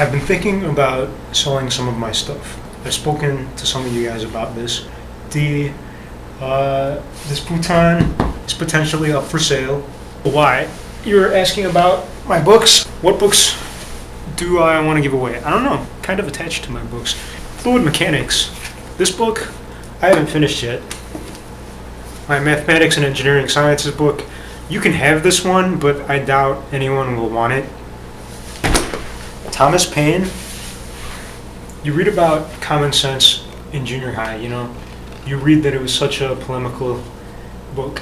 I've been thinking about selling some of my stuff. I've spoken to some of you guys about this. This futon is potentially up for sale. Why? You're asking about my books. What books do I want to give away? I don't know. Kind of attached to my books. Fluid Mechanics. This book I haven't finished yet. My Mathematics and Engineering Sciences book. You can have this one, but I doubt anyone will want it. Thomas Paine. You read about common sense in junior high, you know. You read that it was such a polemical book.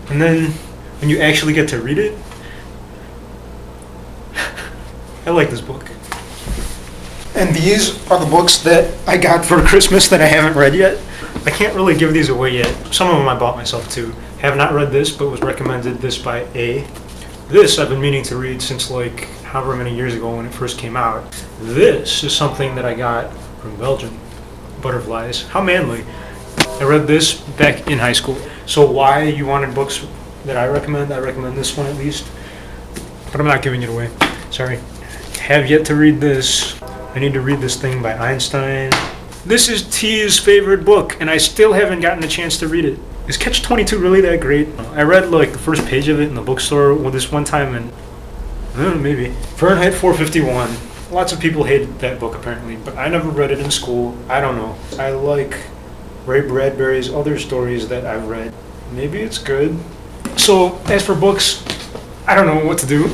And then when you actually get to read it, I like this book. And these are the books that I got for Christmas that I haven't read yet. I can't really give these away yet. Some of them I bought myself too. Have not read this, but was recommended this by A. This I've been meaning to read since like however many years ago when it first came out. This is something that I got from Belgium. Butterflies. How manly. I read this back in high school. So why you wanted books that I recommend this one at least. But I'm not giving it away. Sorry. Have yet to read this. I need to read this thing by Einstein. This is T's favorite book, and I still haven't gotten a chance to read it. Is Catch-22 really that great? I read like the first page of it in the bookstore this one time, and maybe. Fahrenheit 451. Lots of people hated that book apparently, but I never read it in school. I don't know. I like Ray Bradbury's other stories that I've read. Maybe it's good. So as for books, I don't know what to do.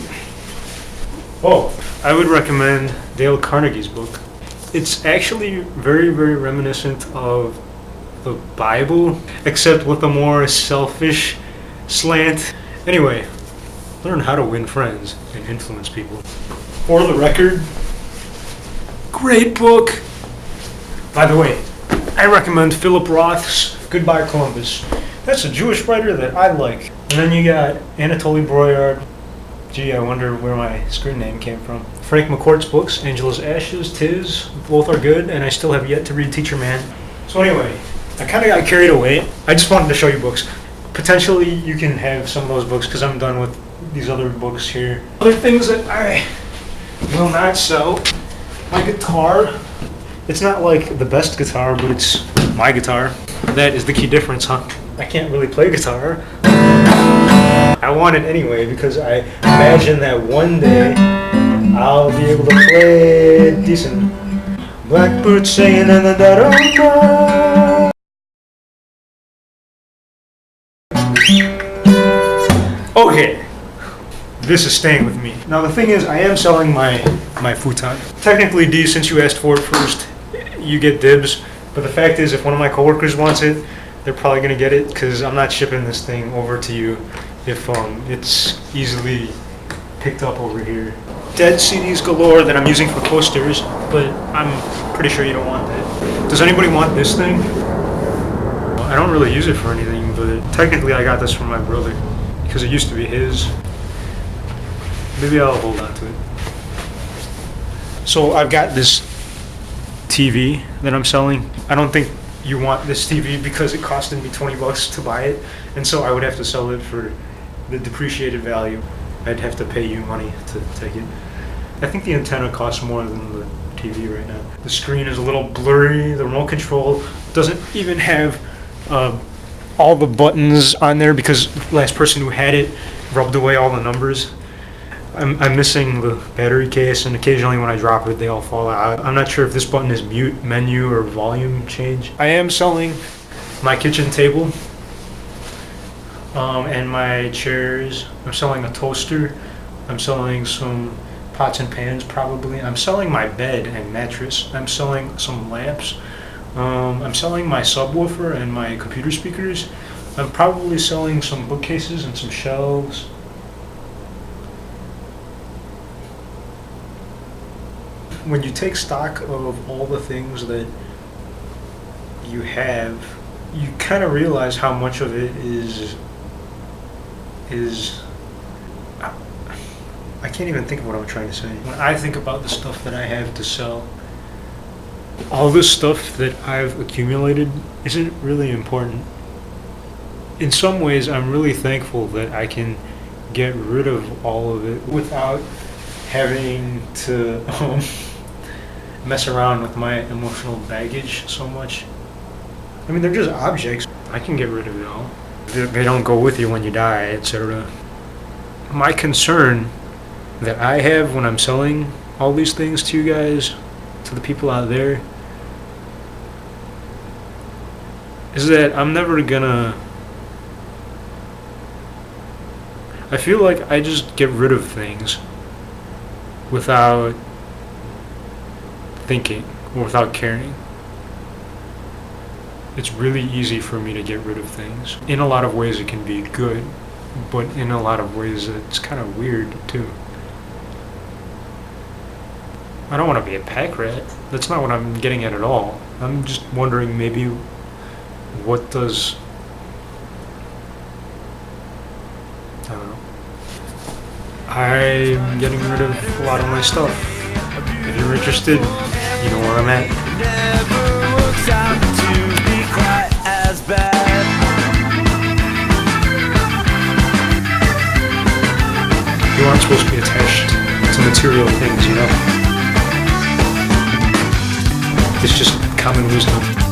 Oh, I would recommend Dale Carnegie's book. It's actually very, very reminiscent of the Bible, except with a more selfish slant. Anyway, learn how to win friends and influence people. For the record, great book. By the way, I recommend Philip Roth's Goodbye Columbus. That's a Jewish writer that I like. And then you got Anatoly Broyard. Gee, I wonder where my screen name came from. Frank McCourt's books, Angela's Ashes, Tis, both are good, and I still have yet to read Teacher Man. So anyway, I kind of got carried away. I just wanted to show you books. Potentially, you can have some of those books because I'm done with these other books here. Other things that I will not sell. My guitar. It's not like the best guitar, but it's my guitar. That is the key difference, huh? I can't really play guitar. I want it anyway because I imagine that one day I'll be able to play it decent. Blackbird singing in the dead of night. Okay, this is staying with me. Now the thing is, I am selling my futon. Technically, D, since you asked for it first, you get dibs. But the fact is, if one of my coworkers wants it, they're probably gonna get it because I'm not shipping this thing over to you if it's easily picked up over here. Dead CDs galore that I'm using for posters, but I'm pretty sure you don't want that. Does anybody want this thing? Well, I don't really use it for anything, but technically I got this from my brother because it used to be his. Maybe I'll hold on to it. So I've got this TV that I'm selling. I don't think you want this TV because it costed me $20 to buy it, and so I would have to sell it for the depreciated value. I'd have to pay you money to take it. I think the antenna costs more than the TV right now. The screen is a little blurry. The remote control doesn't even have all the buttons on there because the last person who had it rubbed away all the numbers. I'm missing the battery case, and occasionally when I drop it, they all fall out. I'm not sure if this button is mute, menu, or volume change. I am selling my kitchen table and my chairs. I'm selling a toaster. I'm selling some pots and pans, probably. I'm selling my bed and mattress. I'm selling some lamps. I'm selling my subwoofer and my computer speakers. I'm probably selling some bookcases and some shelves. When you take stock of all the things that you have, you kind of realize how much of it is I can't even think of what I'm trying to say. When I think about the stuff that I have to sell, all this stuff that I've accumulated isn't really important. In some ways, I'm really thankful that I can get rid of all of it without having to mess around with my emotional baggage so much. I mean, they're just objects. I can get rid of it all. They don't go with you when you die, etc. My concern that I have when I'm selling all these things to you guys, to the people out there, is that I'm never gonna... I feel like I just get rid of things without thinking or without caring. It's really easy for me to get rid of things. In a lot of ways it can be good, but in a lot of ways it's kind of weird too. I don't want to be a pack rat. That's not what I'm getting at all. I'm just wondering maybe what does... I don't know. I'm getting rid of a lot of my stuff. If you're interested, you know where I'm at. Never works out to be quite as bad. You aren't supposed to be attached to material things, you know? It's just common wisdom.